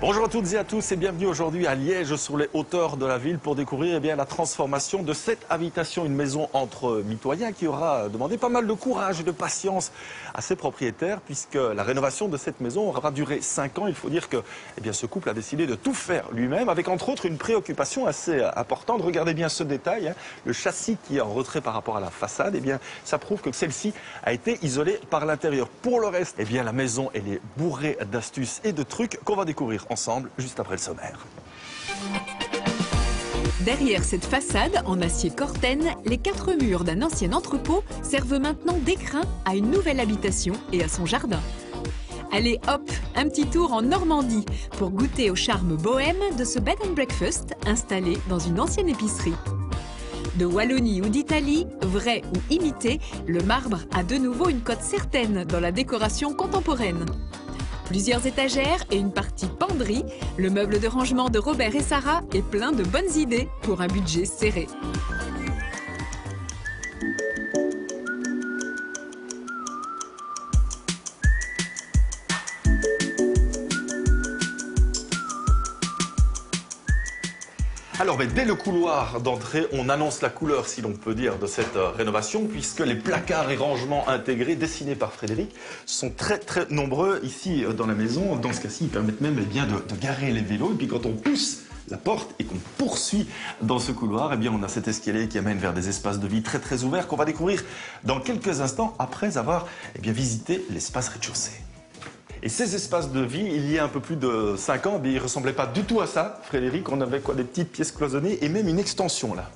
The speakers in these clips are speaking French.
Bonjour à toutes et à tous et bienvenue aujourd'hui à Liège sur les hauteurs de la ville pour découvrir la transformation de cette habitation, une maison entre mitoyens qui aura demandé pas mal de courage et de patience à ses propriétaires puisque la rénovation de cette maison aura duré 5 ans. Il faut dire que ce couple a décidé de tout faire lui-même avec entre autres une préoccupation assez importante. Regardez bien ce détail, le châssis qui est en retrait par rapport à la façade, ça prouve que celle-ci a été isolée par l'intérieur. Pour le reste, la maison elle est bourrée d'astuces et de trucs qu'on va découvrir ensemble juste après le sommaire. Derrière cette façade en acier Corten, les 4 murs d'un ancien entrepôt servent maintenant d'écrin à une nouvelle habitation et à son jardin. Allez hop, un petit tour en Normandie pour goûter au charme bohème de ce bed and breakfast installé dans une ancienne épicerie. De Wallonie ou d'Italie, vrai ou imité, le marbre a de nouveau une cote certaine dans la décoration contemporaine. Plusieurs étagères et une partie penderie, le meuble de rangement de Robert et Sarah est plein de bonnes idées pour un budget serré. Alors, dès le couloir d'entrée, on annonce la couleur, si l'on peut dire, de cette rénovation, puisque les placards et rangements intégrés, dessinés par Frédéric, sont très nombreux ici dans la maison. Dans ce cas-ci, ils permettent même de garer les vélos. Et puis quand on pousse la porte et qu'on poursuit dans ce couloir, on a cet escalier qui amène vers des espaces de vie très ouverts qu'on va découvrir dans quelques instants après avoir visité l'espace rez-de-chaussée. Et ces espaces de vie, il y a un peu plus de 5 ans, ils ne ressemblaient pas du tout à ça. Frédéric, on avait des petites pièces cloisonnées et même une extension là.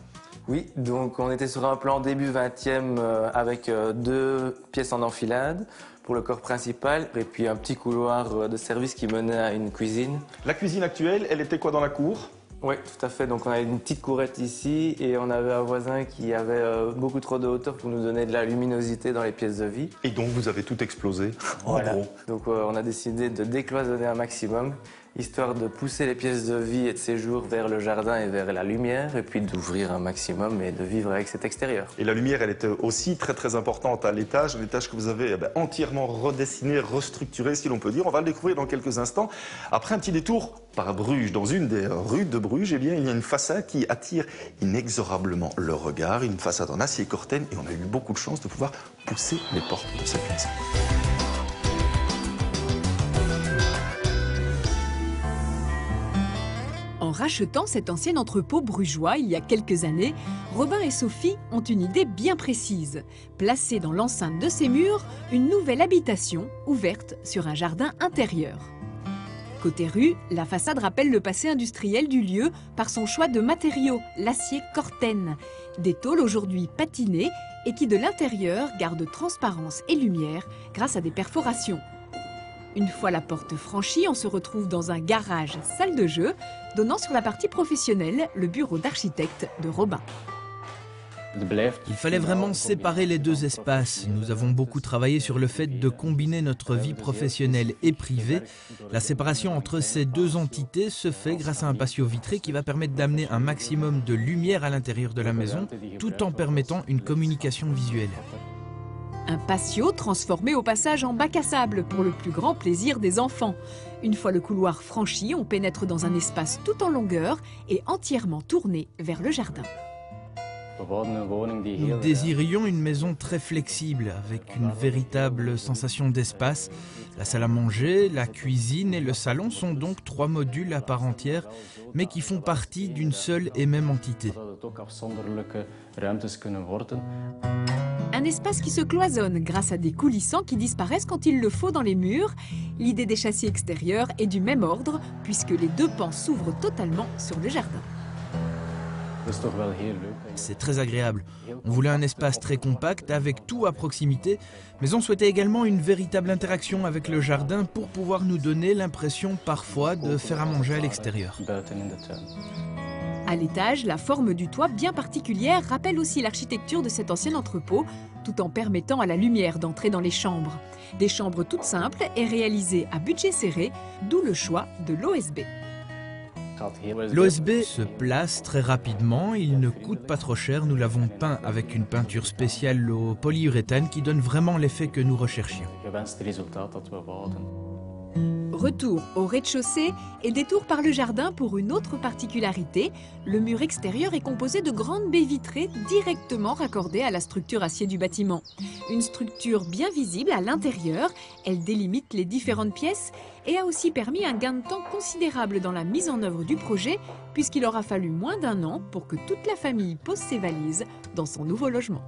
Oui, donc on était sur un plan début 20e avec 2 pièces en enfilade pour le corps principal et puis un petit couloir de service qui menait à une cuisine. La cuisine actuelle, elle était quoi dans la cour ? Oui, tout à fait. Donc on avait une petite courette ici et on avait un voisin qui avait beaucoup trop de hauteur pour nous donner de la luminosité dans les pièces de vie. Et donc vous avez tout explosé. Voilà. Donc on a décidé de décloisonner un maximum, histoire de pousser les pièces de vie et de séjour vers le jardin et vers la lumière, et puis d'ouvrir un maximum et de vivre avec cet extérieur. Et la lumière, elle était aussi très importante à l'étage, que vous avez entièrement redessiné, restructuré, si l'on peut dire. On va le découvrir dans quelques instants. Après un petit détour par Bruges, dans une des rues de Bruges, il y a une façade qui attire inexorablement le regard, une façade en acier Corten, et on a eu beaucoup de chance de pouvoir pousser les portes de cette maison. En rachetant cet ancien entrepôt brugeois il y a quelques années, Robin et Sophie ont une idée bien précise. Placer dans l'enceinte de ces murs une nouvelle habitation ouverte sur un jardin intérieur. Côté rue, la façade rappelle le passé industriel du lieu par son choix de matériaux, l'acier Corten. Des tôles aujourd'hui patinées et qui de l'intérieur gardent transparence et lumière grâce à des perforations. Une fois la porte franchie, on se retrouve dans un garage salle de jeu, donnant sur la partie professionnelle le bureau d'architecte de Robin. Il fallait vraiment séparer les 2 espaces. Nous avons beaucoup travaillé sur le fait de combiner notre vie professionnelle et privée. La séparation entre ces 2 entités se fait grâce à un patio vitré qui va permettre d'amener un maximum de lumière à l'intérieur de la maison, tout en permettant une communication visuelle. Un patio transformé au passage en bac à sable pour le plus grand plaisir des enfants. Une fois le couloir franchi, on pénètre dans un espace tout en longueur et entièrement tourné vers le jardin. Nous désirions une maison très flexible, avec une véritable sensation d'espace. La salle à manger, la cuisine et le salon sont donc 3 modules à part entière, mais qui font partie d'une seule et même entité. Un espace qui se cloisonne grâce à des coulissants qui disparaissent quand il le faut dans les murs. L'idée des châssis extérieurs est du même ordre, puisque les 2 pans s'ouvrent totalement sur le jardin. C'est très agréable. On voulait un espace très compact avec tout à proximité, mais on souhaitait également une véritable interaction avec le jardin pour pouvoir nous donner l'impression parfois de faire à manger à l'extérieur. À l'étage, la forme du toit bien particulière rappelle aussi l'architecture de cet ancien entrepôt, tout en permettant à la lumière d'entrer dans les chambres. Des chambres toutes simples et réalisées à budget serré, d'où le choix de l'OSB. L'OSB se place très rapidement, il ne coûte pas trop cher, nous l'avons peint avec une peinture spéciale au polyuréthane qui donne vraiment l'effet que nous recherchions. Retour au rez-de-chaussée et détour par le jardin pour une autre particularité. Le mur extérieur est composé de grandes baies vitrées directement raccordées à la structure acier du bâtiment. Une structure bien visible à l'intérieur, elle délimite les différentes pièces et a aussi permis un gain de temps considérable dans la mise en œuvre du projet puisqu'il aura fallu moins d'1 an pour que toute la famille pose ses valises dans son nouveau logement.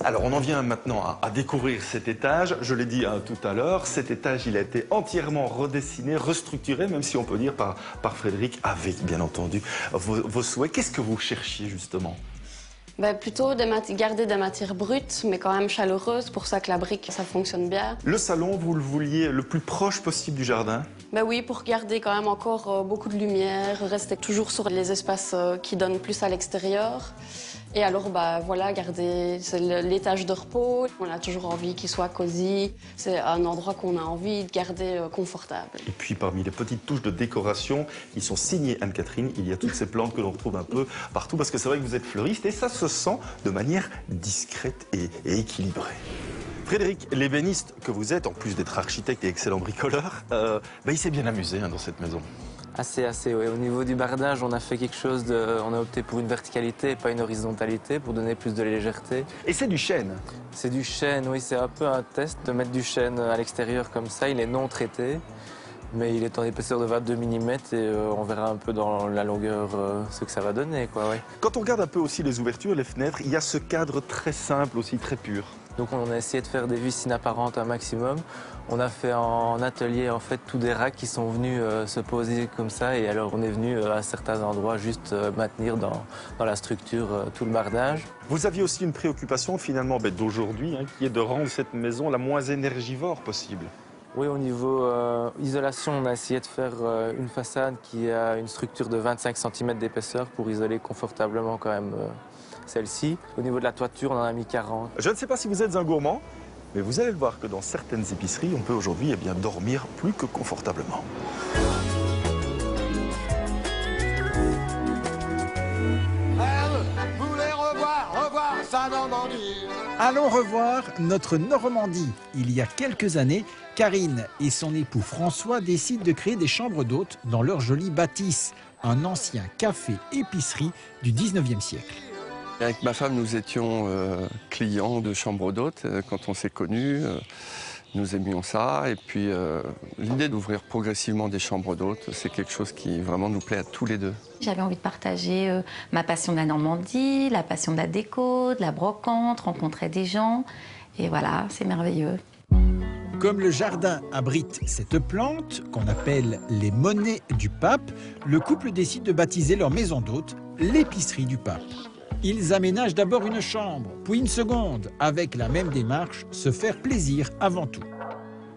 Alors on en vient maintenant à découvrir cet étage. Je l'ai dit tout à l'heure, cet étage il a été entièrement redessiné, restructuré, même si on peut dire par Frédéric, avec bien entendu vos souhaits. Qu'est-ce que vous cherchiez justement? Plutôt garder des matières brutes, mais quand même chaleureuses, pour ça que la brique, ça fonctionne bien. Le salon, vous le vouliez le plus proche possible du jardin? Oui, pour garder quand même encore beaucoup de lumière, rester toujours sur les espaces qui donnent plus à l'extérieur. Et alors, voilà, garder l'étage de repos. On a toujours envie qu'il soit cosy. C'est un endroit qu'on a envie de garder confortable. Et puis, parmi les petites touches de décoration qui sont signées Anne-Catherine, il y a toutes ces plantes que l'on retrouve un peu partout. Parce que c'est vrai que vous êtes fleuriste et ça se sent de manière discrète et équilibrée. Frédéric, l'ébéniste que vous êtes, en plus d'être architecte et excellent bricoleur, il s'est bien amusé dans cette maison. Assez, oui. Au niveau du bardage, on a fait quelque chose on a opté pour une verticalité et pas une horizontalité pour donner plus de légèreté. Et c'est du chêne? C'est du chêne, oui. C'est un peu un test de mettre du chêne à l'extérieur comme ça. Il est non traité, mais il est en épaisseur de 22 mm et on verra un peu dans la longueur ce que ça va donner, quoi, ouais. Quand on regarde un peu aussi les ouvertures, les fenêtres, il y a ce cadre très simple aussi, très pur. Donc on a essayé de faire des vis inapparentes un maximum. On a fait en atelier en fait tous des racks qui sont venus se poser comme ça et alors on est venu à certains endroits juste maintenir dans la structure tout le bardage. Vous aviez aussi une préoccupation finalement d'aujourd'hui qui est de rendre cette maison la moins énergivore possible. Oui, au niveau isolation, on a essayé de faire une façade qui a une structure de 25 cm d'épaisseur pour isoler confortablement quand même celle-ci. Au niveau de la toiture, on en a mis 40. Je ne sais pas si vous êtes un gourmand, mais vous allez le voir que dans certaines épiceries, on peut aujourd'hui dormir plus que confortablement. Vous voulez revoir sa Normandie? Allons revoir notre Normandie. Il y a quelques années, Karine et son époux François décident de créer des chambres d'hôtes dans leur jolie bâtisse, un ancien café-épicerie du 19e siècle. Avec ma femme, nous étions clients de chambres d'hôtes quand on s'est connus. Nous aimions ça. Et puis, l'idée d'ouvrir progressivement des chambres d'hôtes, c'est quelque chose qui vraiment nous plaît à tous les deux. J'avais envie de partager ma passion de la Normandie, la passion de la déco, de la brocante, rencontrer des gens. Et voilà, c'est merveilleux. Comme le jardin abrite cette plante, qu'on appelle les monnaies du pape, le couple décide de baptiser leur maison d'hôte l'épicerie du pape. Ils aménagent d'abord une chambre, puis une seconde, avec la même démarche, se faire plaisir avant tout.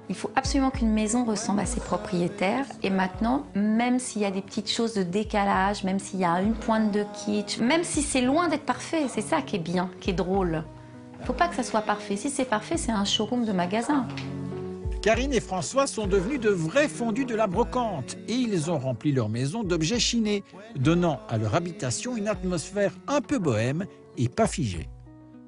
Il faut absolument qu'une maison ressemble à ses propriétaires. Et maintenant, même s'il y a des petites choses de décalage, même s'il y a une pointe de kitsch, même si c'est loin d'être parfait, c'est ça qui est bien, qui est drôle. Il ne faut pas que ça soit parfait. Si c'est parfait, c'est un showroom de magasin. Karine et François sont devenus de vrais fondus de la brocante et ils ont rempli leur maison d'objets chinés, donnant à leur habitation une atmosphère un peu bohème et pas figée.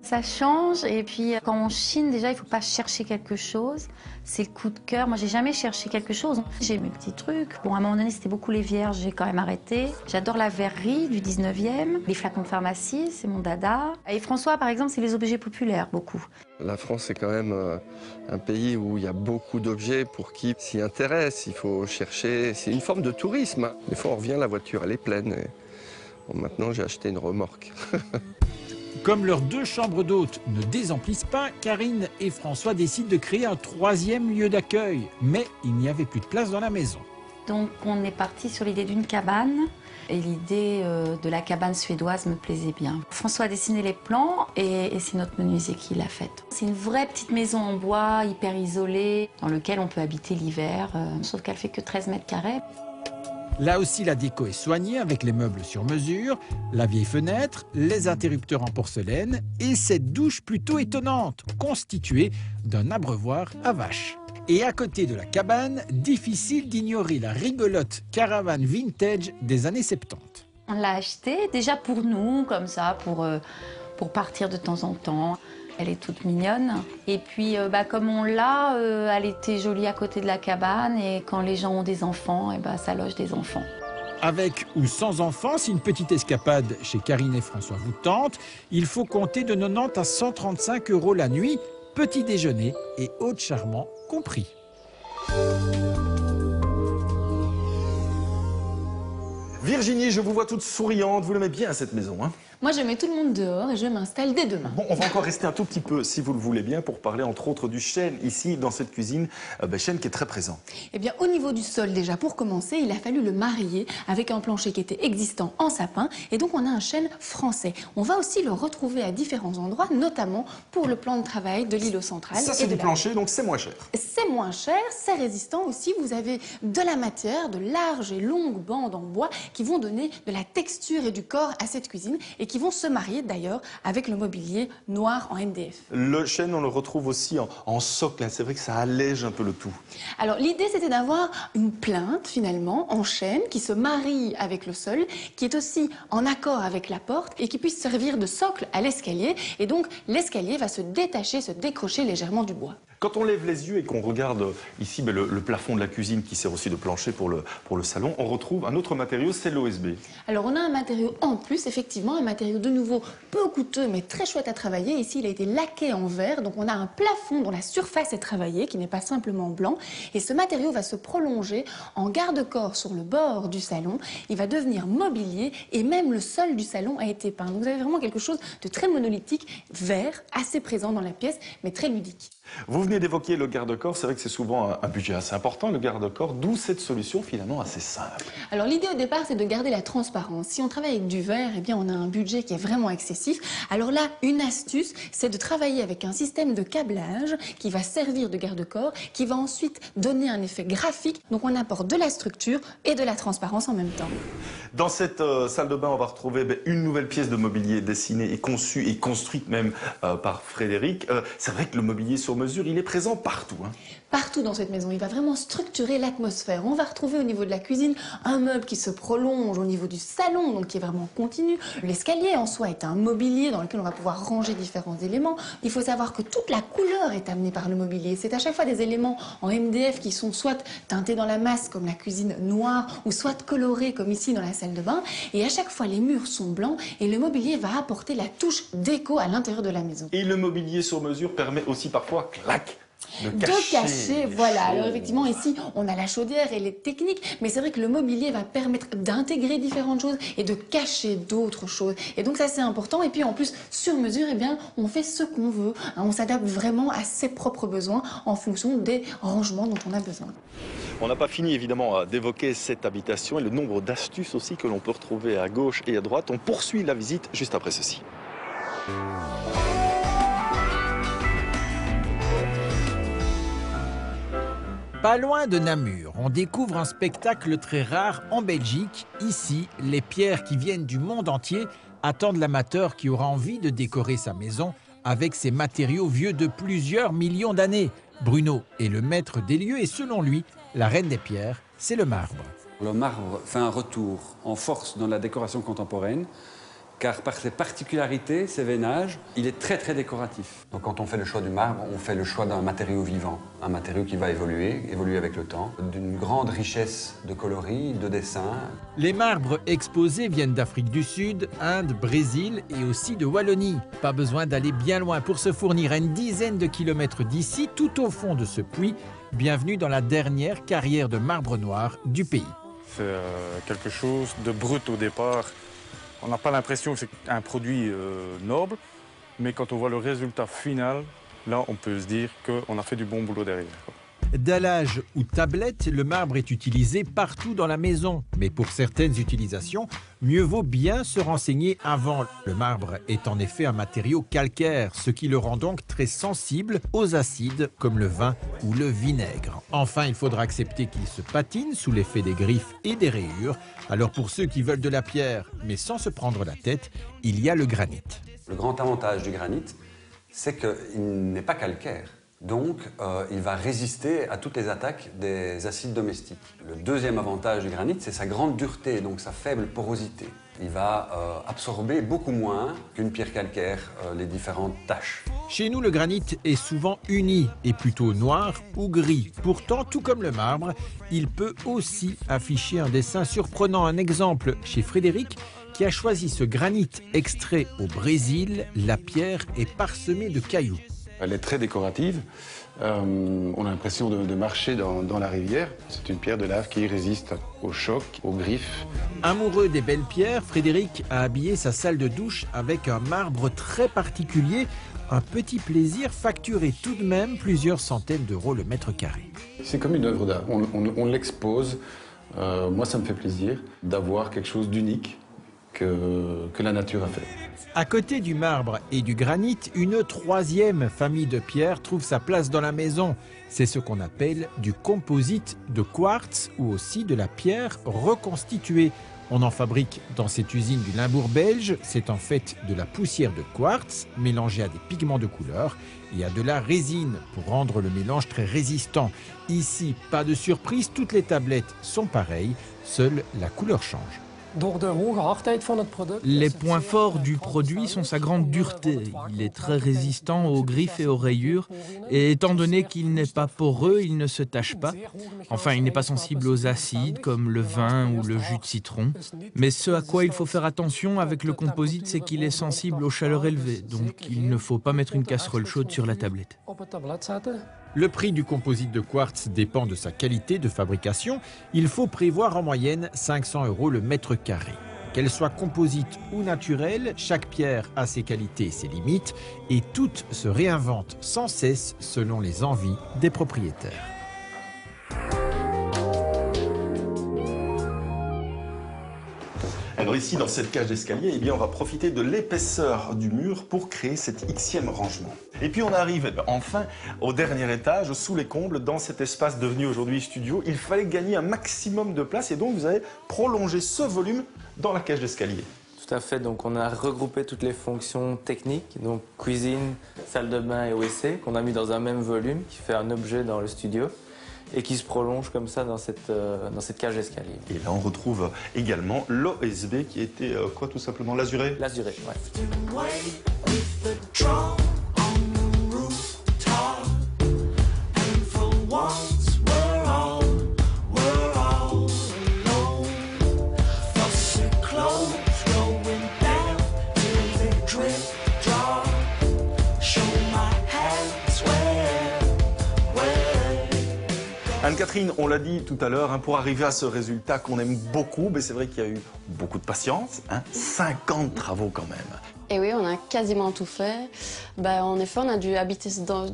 Ça change et puis quand on chine, déjà, il ne faut pas chercher quelque chose. C'est le coup de cœur. Moi, j'ai jamais cherché quelque chose. J'ai mes petits trucs. Bon, à un moment donné, c'était beaucoup les vierges, j'ai quand même arrêté. J'adore la verrerie du 19e. Les flacons de pharmacie, c'est mon dada. Et François, par exemple, c'est les objets populaires, beaucoup. La France, c'est quand même un pays où il y a beaucoup d'objets pour qui s'y intéresse. Il faut chercher. C'est une forme de tourisme. Des fois, on revient, la voiture, elle est pleine. Et bon, maintenant, j'ai acheté une remorque. Comme leurs deux chambres d'hôtes ne désemplissent pas, Karine et François décident de créer un troisième lieu d'accueil. Mais il n'y avait plus de place dans la maison. Donc on est parti sur l'idée d'une cabane. Et l'idée de la cabane suédoise me plaisait bien. François a dessiné les plans et c'est notre menuisier qui l'a faite. C'est une vraie petite maison en bois, hyper isolée, dans laquelle on peut habiter l'hiver, sauf qu'elle fait que 13 mètres carrés. Là aussi, la déco est soignée avec les meubles sur mesure, la vieille fenêtre, les interrupteurs en porcelaine et cette douche plutôt étonnante, constituée d'un abreuvoir à vaches. Et à côté de la cabane, difficile d'ignorer la rigolote caravane vintage des années 70. On l'a achetée déjà pour nous, comme ça, pour partir de temps en temps. Elle est toute mignonne. Et puis, comme on l'a, elle était jolie à côté de la cabane. Et quand les gens ont des enfants, ça loge des enfants. Avec ou sans enfants, si une petite escapade chez Karine et François vous tente, il faut compter de 90 à 135 € la nuit, petit déjeuner et hôte charmant compris. Virginie, je vous vois toute souriante, vous l'aimez bien cette maison, hein? Moi, je mets tout le monde dehors et je m'installe dès demain. Bon, on va encore rester un tout petit peu, si vous le voulez bien, pour parler entre autres du chêne, ici, dans cette cuisine, chêne qui est très présent. Eh bien, au niveau du sol, déjà, pour commencer, il a fallu le marier avec un plancher qui était existant en sapin. Et donc, on a un chêne français. On va aussi le retrouver à différents endroits, notamment pour le plan de travail de l'îlot central. Ça, c'est du plancher, donc c'est moins cher. C'est moins cher, c'est résistant aussi. Vous avez de la matière, de larges et longues bandes en bois qui vont donner de la texture et du corps à cette cuisine et qui vont se marier d'ailleurs avec le mobilier noir en MDF. Le chêne, on le retrouve aussi en socle. C'est vrai que ça allège un peu le tout. Alors l'idée, c'était d'avoir une plinthe finalement en chêne qui se marie avec le sol, qui est aussi en accord avec la porte et qui puisse servir de socle à l'escalier. Et donc l'escalier va se détacher, se décrocher légèrement du bois. Quand on lève les yeux et qu'on regarde ici le plafond de la cuisine qui sert aussi de plancher pour le salon, on retrouve un autre matériau, c'est l'OSB. Alors on a un matériau en plus, effectivement, un matériau de nouveau peu coûteux mais très chouette à travailler. Ici, il a été laqué en verre, donc on a un plafond dont la surface est travaillée, qui n'est pas simplement blanc. Et ce matériau va se prolonger en garde-corps sur le bord du salon. Il va devenir mobilier et même le sol du salon a été peint. Donc vous avez vraiment quelque chose de très monolithique, vert, assez présent dans la pièce, mais très ludique. Vous venez d'évoquer le garde-corps, c'est vrai que c'est souvent un budget assez important, le garde-corps, d'où cette solution finalement assez simple. Alors l'idée au départ, c'est de garder la transparence. Si on travaille avec du verre, eh bien on a un budget qui est vraiment excessif. Alors là, une astuce, c'est de travailler avec un système de câblage qui va servir de garde-corps, qui va ensuite donner un effet graphique. Donc on apporte de la structure et de la transparence en même temps. Dans cette salle de bain, on va retrouver une nouvelle pièce de mobilier dessinée et conçue et construite même par Frédéric. C'est vrai que le mobilier sur mesure, il est présent partout, hein. Partout dans cette maison, il va vraiment structurer l'atmosphère. On va retrouver au niveau de la cuisine un meuble qui se prolonge au niveau du salon, donc qui est vraiment continu. L'escalier en soi est un mobilier dans lequel on va pouvoir ranger différents éléments. Il faut savoir que toute la couleur est amenée par le mobilier. C'est à chaque fois des éléments en MDF qui sont soit teintés dans la masse comme la cuisine noire ou soit colorés comme ici dans la salle de bain. Et à chaque fois, les murs sont blancs et le mobilier va apporter la touche déco à l'intérieur de la maison. Et le mobilier sur mesure permet aussi parfois, clac, de cacher, voilà. Alors effectivement, ici, on a la chaudière et les techniques, mais c'est vrai que le mobilier va permettre d'intégrer différentes choses et de cacher d'autres choses. Et donc ça, c'est important. Et puis en plus, sur mesure, eh bien, on fait ce qu'on veut. On s'adapte vraiment à ses propres besoins en fonction des rangements dont on a besoin. On n'a pas fini évidemment d'évoquer cette habitation et le nombre d'astuces aussi que l'on peut retrouver à gauche et à droite. On poursuit la visite juste après ceci. Pas loin de Namur, on découvre un spectacle très rare en Belgique. Ici, les pierres qui viennent du monde entier attendent l'amateur qui aura envie de décorer sa maison avec ces matériaux vieux de plusieurs millions d'années. Bruno est le maître des lieux et selon lui, la reine des pierres, c'est le marbre. Le marbre fait un retour en force dans la décoration contemporaine, car par ses particularités, ses veinages, il est très très décoratif. Donc quand on fait le choix du marbre, on fait le choix d'un matériau vivant, un matériau qui va évoluer avec le temps, d'une grande richesse de coloris, de dessins. Les marbres exposés viennent d'Afrique du Sud, Inde, Brésil et aussi de Wallonie. Pas besoin d'aller bien loin pour se fournir à une dizaine de kilomètres d'ici, tout au fond de ce puits. Bienvenue dans la dernière carrière de marbre noir du pays. C'est quelque chose de brut au départ. On n'a pas l'impression que c'est un produit noble, mais quand on voit le résultat final, là, on peut se dire qu'on a fait du bon boulot derrière. Dallage ou tablette, le marbre est utilisé partout dans la maison. Mais pour certaines utilisations, mieux vaut bien se renseigner avant. Le marbre est en effet un matériau calcaire, ce qui le rend donc très sensible aux acides comme le vin ou le vinaigre. Enfin, il faudra accepter qu'il se patine sous l'effet des griffes et des rayures. Alors pour ceux qui veulent de la pierre, mais sans se prendre la tête, il y a le granit. Le grand avantage du granit, c'est qu'il n'est pas calcaire. Donc, il va résister à toutes les attaques des acides domestiques. Le deuxième avantage du granit, c'est sa grande dureté, donc sa faible porosité. Il va absorber beaucoup moins qu'une pierre calcaire les différentes taches. Chez nous, le granit est souvent uni et plutôt noir ou gris. Pourtant, tout comme le marbre, il peut aussi afficher un dessin surprenant. Un exemple chez Frédéric, qui a choisi ce granit extrait au Brésil. La pierre est parsemée de cailloux. Elle est très décorative. On a l'impression de marcher dans la rivière. C'est une pierre de lave qui résiste au choc, aux griffes. Amoureux des belles pierres, Frédéric a habillé sa salle de douche avec un marbre très particulier. Un petit plaisir facturé tout de même plusieurs centaines d'euros le mètre carré. C'est comme une œuvre d'art. On l'expose. Moi, ça me fait plaisir d'avoir quelque chose d'unique que la nature a fait. À côté du marbre et du granit, une troisième famille de pierres trouve sa place dans la maison. C'est ce qu'on appelle du composite de quartz ou aussi de la pierre reconstituée. On en fabrique dans cette usine du Limbourg belge. C'est en fait de la poussière de quartz mélangée à des pigments de couleur et à de la résine pour rendre le mélange très résistant. Ici, pas de surprise, toutes les tablettes sont pareilles, seule la couleur change. Les points forts du produit sont sa grande dureté. Il est très résistant aux griffes et aux rayures. Et étant donné qu'il n'est pas poreux, il ne se tache pas. Enfin, il n'est pas sensible aux acides comme le vin ou le jus de citron. Mais ce à quoi il faut faire attention avec le composite, c'est qu'il est sensible aux chaleurs élevées. Donc il ne faut pas mettre une casserole chaude sur la tablette. Le prix du composite de quartz dépend de sa qualité de fabrication. Il faut prévoir en moyenne 500 € le mètre carré. Qu'elle soit composite ou naturelle, chaque pierre a ses qualités et ses limites, et toutes se réinventent sans cesse selon les envies des propriétaires. Alors ici, dans cette cage d'escalier, eh bien, on va profiter de l'épaisseur du mur pour créer cet Xème rangement. Et puis on arrive enfin au dernier étage, sous les combles, dans cet espace devenu aujourd'hui studio. Il fallait gagner un maximum de place et donc vous avez prolongé ce volume dans la cage d'escalier. Tout à fait, donc on a regroupé toutes les fonctions techniques, donc cuisine, salle de bain et WC, qu'on a mis dans un même volume qui fait un objet dans le studio et qui se prolonge comme ça dans cette cage d'escalier. Et là, on retrouve également l'OSB qui était quoi tout simplement, l'azuré? L'azuré, ouais. Anne-Catherine, on l'a dit tout à l'heure, pour arriver à ce résultat qu'on aime beaucoup, mais c'est vrai qu'il y a eu beaucoup de patience, 50 travaux quand même. Et oui, on a quasiment tout fait. En effet, on a dû habiter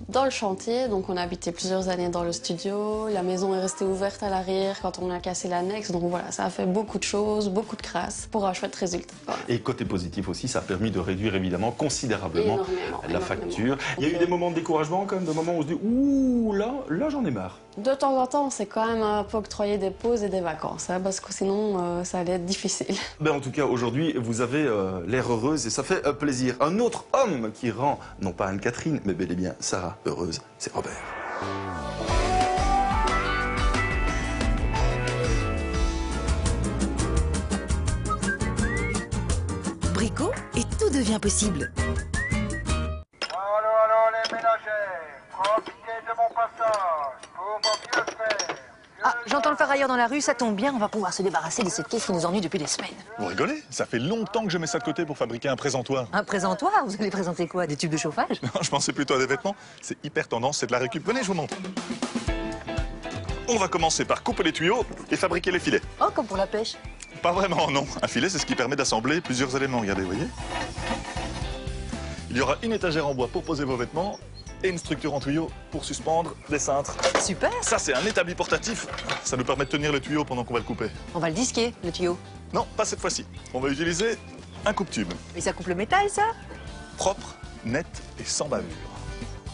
dans le chantier, donc on a habité plusieurs années dans le studio. La maison est restée ouverte à l'arrière quand on a cassé l'annexe, donc voilà, ça a fait beaucoup de choses, beaucoup de crasse pour un chouette résultat. Voilà. Et côté positif aussi, ça a permis de réduire évidemment considérablement la facture. Il y a eu des moments de découragement quand même, des moments où on se dit « Ouh, là j'en ai marre ». De temps en temps, on s'est quand même un peu octroyé des pauses et des vacances, parce que sinon, ça allait être difficile. En tout cas, aujourd'hui, vous avez l'air heureuse et ça fait plaisir. Un autre homme qui rend, non pas Anne-Catherine, mais bel et bien Sarah heureuse, c'est Robert. Brico et tout devient possible. Allô, les ménagères, profitez de mon passage pour vos vieux faire. Ah, j'entends le ferrailleur dans la rue, ça tombe bien, on va pouvoir se débarrasser de cette caisse qui nous ennuie depuis des semaines. Vous rigolez? Ça fait longtemps que je mets ça de côté pour fabriquer un présentoir. Un présentoir? Vous allez présenter quoi? Des tubes de chauffage? Non, je pensais plutôt à des vêtements. C'est hyper tendance, c'est de la récup. Venez, je vous montre. On va commencer par couper les tuyaux et fabriquer les filets. Oh, comme pour la pêche? Pas vraiment, non. Un filet, c'est ce qui permet d'assembler plusieurs éléments. Regardez, vous voyez? Il y aura une étagère en bois pour poser vos vêtements et une structure en tuyau pour suspendre des cintres. Super. Ça, c'est un établi portatif. Ça nous permet de tenir le tuyau pendant qu'on va le couper. On va le disquer, le tuyau. Non, pas cette fois-ci. On va utiliser un coupe-tube. Et ça coupe le métal, ça? Propre, net et sans bavure.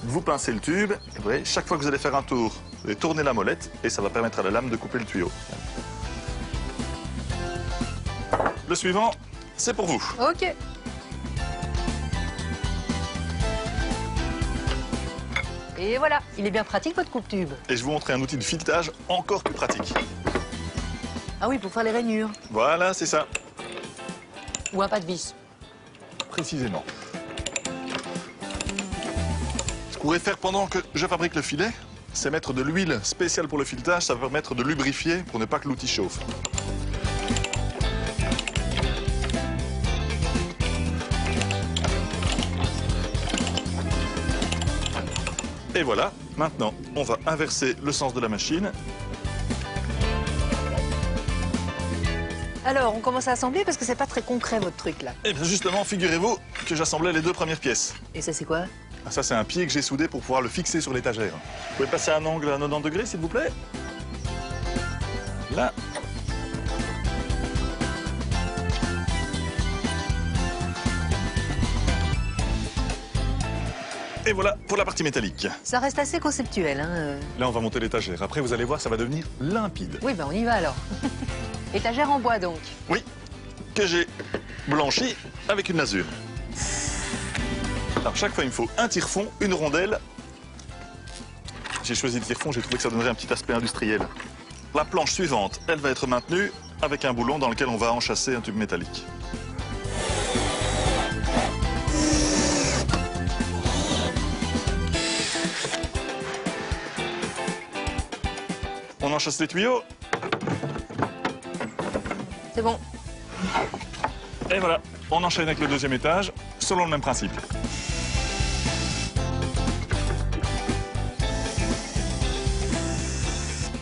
Vous pincez le tube, et vous voyez, chaque fois que vous allez faire un tour, vous allez tourner la molette et ça va permettre à la lame de couper le tuyau. Le suivant, c'est pour vous. Ok. Et voilà, il est bien pratique votre coupe-tube. Et je vais vous montrer un outil de filetage encore plus pratique. Ah oui, pour faire les rainures. Voilà, c'est ça. Ou un pas de vis. Précisément. Ce qu'on pourrait faire pendant que je fabrique le filet, c'est mettre de l'huile spéciale pour le filetage. Ça va permettre de lubrifier pour ne pas que l'outil chauffe. Et voilà, maintenant, on va inverser le sens de la machine. Alors, on commence à assembler parce que c'est pas très concret votre truc là. Et bien justement, figurez-vous que j'assemblais les 2 premières pièces. Et ça c'est quoi? Ça c'est un pied que j'ai soudé pour pouvoir le fixer sur l'étagère. Vous pouvez passer un angle à 90 degrés s'il vous plaît. Là. Et voilà pour la partie métallique. Ça reste assez conceptuel, hein. Là, on va monter l'étagère. Après, vous allez voir, ça va devenir limpide. Oui, ben on y va alors. Étagère en bois donc. Oui, que j'ai blanchi avec une lasure. Alors, chaque fois, il me faut un tire-fond, une rondelle. J'ai choisi le tire-fond, j'ai trouvé que ça donnerait un petit aspect industriel. La planche suivante, elle va être maintenue avec un boulon dans lequel on va enchasser un tube métallique. On enchasse les tuyaux. C'est bon. Et voilà, on enchaîne avec le 2e étage, selon le même principe.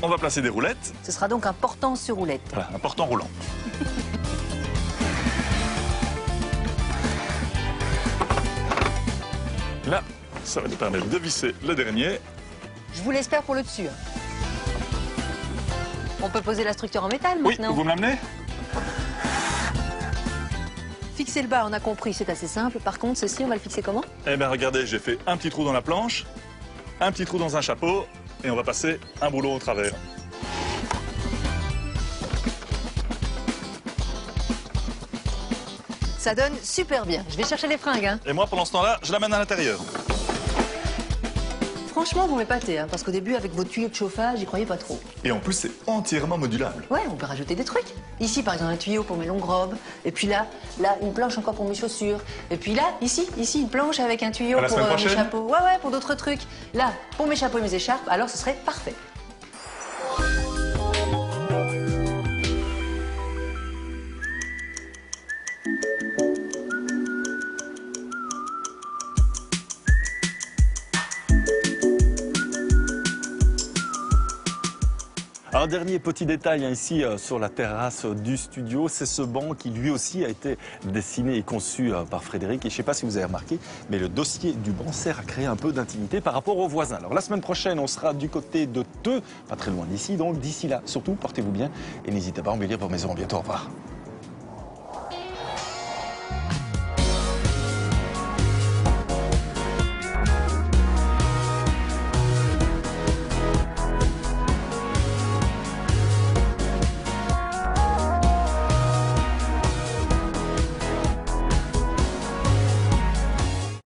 On va placer des roulettes. Ce sera donc un portant sur roulette. Voilà, un portant roulant. Là, ça va nous permettre de visser le dernier. Je vous l'espère pour le dessus. On peut poser la structure en métal maintenant. Oui, vous me l'amenez? Fixer le bas, on a compris, c'est assez simple. Par contre, ceci, on va le fixer comment? Eh bien, regardez, j'ai fait un petit trou dans la planche, un petit trou dans un chapeau, et on va passer un boulot au travers. Ça donne super bien. Je vais chercher les fringues, hein. Et moi, pendant ce temps-là, je l'amène à l'intérieur. Franchement, vous m'épatez, hein, parce qu'au début, avec vos tuyaux de chauffage, j'y croyais pas trop. Et en plus, c'est entièrement modulable. Ouais, on peut rajouter des trucs. Ici, par exemple, un tuyau pour mes longues robes. Et puis là, une planche encore pour mes chaussures. Et puis là, ici, une planche avec un tuyau pour mes chapeaux. Ouais, pour d'autres trucs. Là, pour mes chapeaux et mes écharpes, alors ce serait parfait. Un dernier petit détail ici sur la terrasse du studio, c'est ce banc qui lui aussi a été dessiné et conçu par Frédéric. Et je ne sais pas si vous avez remarqué, mais le dossier du banc sert à créer un peu d'intimité par rapport aux voisins. Alors la semaine prochaine, on sera du côté de Theux, pas très loin d'ici. Donc d'ici là, surtout, portez-vous bien et n'hésitez pas à embellir vos maisons. À bientôt, au revoir.